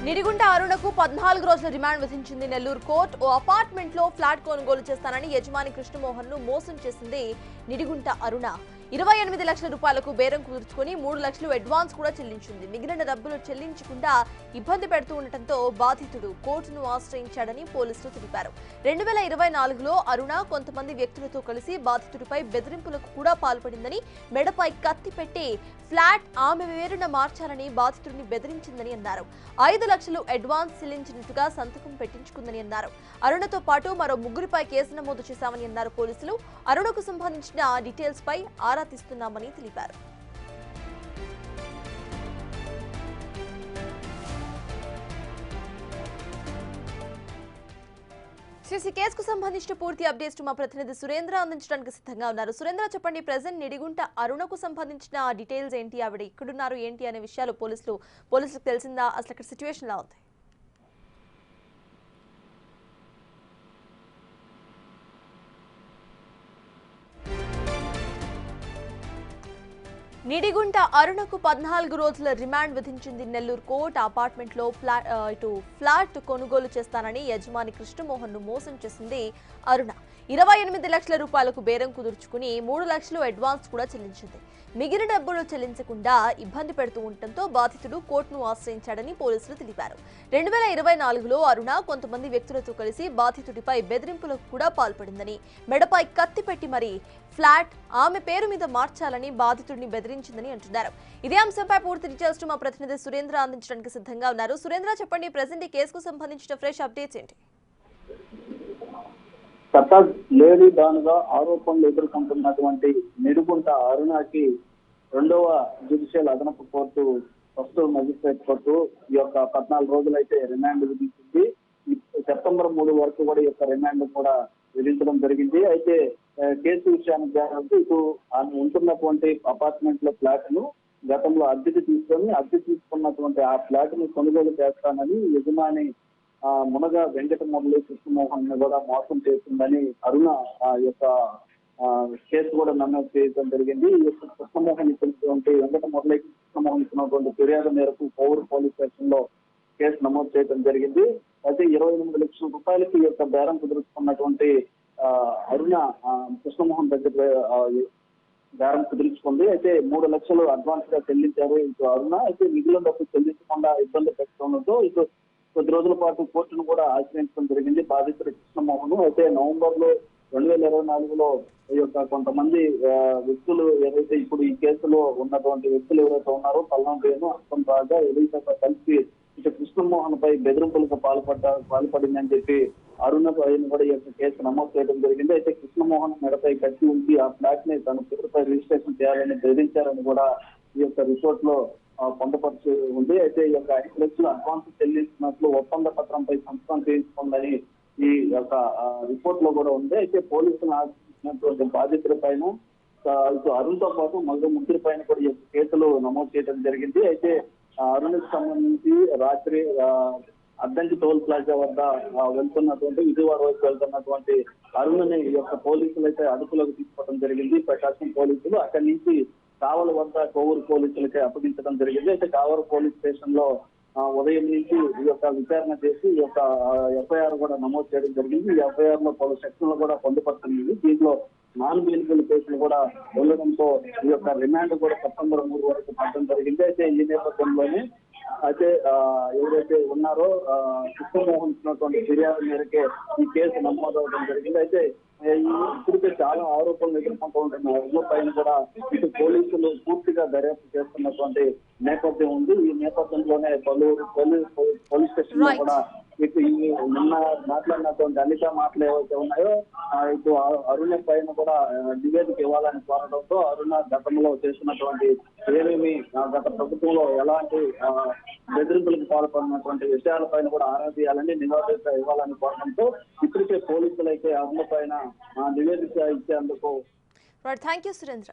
నిడిగుంట అరుణకు 14 రోజుల రిమాండ్ విధించింది నెల్లూరు కోర్టు. ఓ అపార్ట్మెంట్ లో ఫ్లాట్ కొనుగోలు చేస్తానని యజమాని కృష్ణమోహన్ ను మోసం చేసింది నిడిగుంట అరుణ. 28 లక్షల రూపాయలకు బేరం కుదుర్చుకుని 3 లక్షలు అడ్వాన్స్ కూడా చెల్లించింది. మిగిలిన డబ్బులు చెల్లించకుండా ఇబ్బంది పెడుతూ ఉండటంతో బాధితుడు కోర్టును ఆశ్రయించాడని పోలీసులు తెలిపారు. 2024లో అరుణ కొంతమంది వ్యక్తులతో కలిసి బాధితుడిపై బెదిరింపులకు కూడా పాల్పడిందని, మెడపై కత్తి పెట్టి ఫ్లాట్ ఆమె పేరున మార్చాలని బాధితుడిని బెదిరించిందని అన్నారు. 5 లక్షలు అడ్వాన్స్ చెల్లించినట్టుగా సంతకం పెట్టించుకుందని అన్నారు. అరుణతో పాటు మరో ముగ్గురిపై కేసు నమోదు చేశామని అన్నారు పోలీసులు. అరుణకు సంబంధించిన డీటెయిల్స్ పై ఆరా తీస్తున్నామని తెలిపారు. ఈ కేసుకు సంబంధించిన పూర్తి అప్డేట్స్ మా ప్రతినిధి సురేంద్ర అందించడానికి సిద్ధంగా ఉన్నారు. సురేంద్ర, చెప్పండి, ప్రెజెంట్ నిడిగుంట అరుణకు సంబంధించిన డీటెయిల్స్ ఏంటి, ఆవిడ ఎక్కడున్నారు ఏంటి అనే విషయాలు పోలీసులకు తెలిసిందా? అసలు అక్కడ సిచ్యువేషన్ ఎలా ఉంది? నిడిగుంట అరుణకు 14 రోజుల రిమాండ్ విధించింది నెల్లూరు కోర్టు. అపార్ట్మెంట్ లో ఫ్లాట్ కొనుగోలు చేస్తానని యజమాని కృష్ణమోహన్ ను మోసం చేసింది అరుణ. 28 లక్షల రూపాయలకు బేరం కుదుర్చుకుని 3 లక్షలు అడ్వాన్స్ కూడా చెల్లించింది. మిగిలిన డబ్బులు చెల్లించకుండా ఇబ్బంది పెడుతూ ఉండటంతో బాధితుడు కోర్టును ఆశ్రయించాడని పోలీసులు తెలిపారు. 2024లో అరుణ కొంతమంది వ్యక్తులతో కలిసి బాధితుడిపై బెదిరింపులకు కూడా పాల్పడిందని, మెడపై కత్తి పెట్టి మరీ ఫ్లాట్ ఆమె పేరు మీద మార్చాలని బాధితుడిని బెదిరించిందని అంటున్నారు. ఇదే అంశంపై పూర్తి డీటెయిల్స్ మా ప్రతినిధి సురేంద్ర అందించడానికి సిద్ధంగా ఉన్నారు. సురేంద్ర, చెప్పండి, ప్రెజెంట్ ఈ కేసుకు సంబంధించిన ఫ్రెష్ అప్డేట్స్ ఏంటి? లేడీ దానిగా ఆరోపణలు ఎదుర్కొంటున్నటువంటి నిడుగుంట అరుణకి 2వ జ్యుడిషియల్ అదనపు కోర్టు, ఫస్ట్ మెజిస్ట్రేట్ కోర్టు ఈ యొక్క 14 రోజులైతే రిమాండ్ విధించింది. సెప్టెంబర్ 3 వరకు కూడా ఈ యొక్క రిమాండ్ కూడా విధించడం జరిగింది. అయితే కేసు విషయానికి ఇటు ఆమె ఉంటున్నటువంటి అపార్ట్మెంట్ లో ఫ్లాట్ ను గతంలో అద్దెకి తీసుకున్నటువంటి ఆ ఫ్లాట్ ని కొనుగోలు చేస్తానని యజమాని మునగ వెంకట మురళి కృష్ణమోహన్ ని కూడా మోసం చేసిందని అరుణ యొక్క కేసు కూడా నమోదు చేయడం జరిగింది. ఈ యొక్క కృష్ణమోహన్ ఇచ్చినటువంటి వెంకట మురళి కృష్ణమోహన్ ఇచ్చినటువంటి ఫిర్యాదు మేరకు కోవూరు పోలీస్ స్టేషన్ లో కేసు నమోదు చేయడం జరిగింది. అయితే 28 లక్షల రూపాయలకి ఈ యొక్క బేరం కుదుర్చుకున్నటువంటి అరుణ కృష్ణమోహన్ దగ్గర బేరం కుదుర్చుకుంది. అయితే 3 లక్షలు అడ్వాన్స్ గా చెల్లించారు ఇటు అరుణ. అయితే మిగిలిన డబ్బు చెల్లించకుండా ఇబ్బంది పెట్టడంతో ఇటు కొద్ది రోజుల పాటు కోర్టును కూడా ఆశ్రయించడం జరిగింది బాధితుడు కృష్ణమోహన్. అయితే నవంబర్ లో 2024లో ఈ యొక్క కొంతమంది వ్యక్తులు ఏదైతే ఇప్పుడు ఈ కేసులో ఉన్నటువంటి వ్యక్తులు ఎవరైతే ఉన్నారో పల్లంవేణు, అస్తం రాజా, ఎలిజాతో కలిసి ఇటు కృష్ణమోహన్ పై బెదిరింపులకు పాల్పడిందని చెప్పి అరుణ పైన కూడా ఈ యొక్క కేసు నమోదు చేయడం జరిగింది. అయితే కృష్ణమోహన్ మెడపై కట్టి ఉంచి ఆ ఫ్లాట్ ని తన పేరుపై రిజిస్ట్రేషన్ చేయాలని బెదిరించారని కూడా ఈ యొక్క రిపోర్ట్ లో పొందపరిచి ఉంది. అయితే ఈ యొక్క 5 లక్షలు అడ్వాన్స్ చెల్లించినట్లు ఒప్పంద పత్రంపై సంతకం చేయించుకుందని ఈ యొక్క రిపోర్ట్ లో కూడా ఉంది. అయితే పోలీసులు ఆశించినటువంటి బాధితుల పైన ఇటు అరుణ్ తో పాటు మరో ముగ్గురి పైన కూడా ఈ కేసులు నమోదు చేయడం జరిగింది. అయితే అరుణ్కి సంబంధించి రాత్రి అద్దంకి టోల్ ప్లాజా వద్ద వెళ్తున్నటువంటి విజయవాడ వైపు వెళ్తున్నటువంటి అరుణ్ని ఈ యొక్క పోలీసులు అయితే అదుపులోకి తీసుకోవడం జరిగింది. ప్రకాశం పోలీసులు అక్కడి నుంచి కావల వద్ద కోవూరు పోలీసులకి అప్పగించడం జరిగింది. అయితే కావూరు పోలీస్ స్టేషన్ లో ఉదయం నుంచి ఈ యొక్క విచారణ చేసి ఈ యొక్క ఎఫ్ఐఆర్ కూడా నమోదు చేయడం జరిగింది. ఈ ఎఫ్ఐఆర్ లో పలు సెక్షన్లు కూడా పొందుపడుతుంది. దీంట్లో నాన్ బెయిలబుల్ కేసులు కూడా ఉండడంతో ఈ యొక్క రిమాండ్ కూడా సెప్టెంబర్ 3 వరకు పడడం జరిగింది. అయితే ఈ నేపథ్యంలోనే అయితే ఎవరైతే ఉన్నారో కృష్ణమోహన్ ఇచ్చినటువంటి ఫిర్యాదు మేరకే ఈ కేసు నమోదు అవడం జరిగింది. అయితే ఇప్పటికే చాలా ఆరోపణలు ఎదుర్కొంటూ ఉంటున్న అరుణ పైన కూడా ఇటు పోలీసులు పూర్తిగా దర్యాప్తు చేస్తున్నటువంటి నేపథ్యం ఉంది. ఈ నేపథ్యంలోనే పలువురు పోలీస్ స్టేషన్ లో కూడా ఇటు నిన్న మాట్లాడినటువంటి అనిత మాటలు ఏవైతే ఉన్నాయో ఇటు అరుణ పైన కూడా నివేదిక ఇవ్వాలని కోరడంతో అరుణ గతంలో చేస్తున్నటువంటి ఏమేమి గత ప్రభుత్వంలో ఎలాంటి బెదిరింపులకు పాల్పడినటువంటి విషయాలపైన కూడా ఆరా తీయాలని నివేదిక ఇవ్వాలని కోరడంతో ఇప్పటికే పోలీసులు అయితే అరుణ పైన నివేదిక ఇచ్చేందుకు. Thank you Surendra.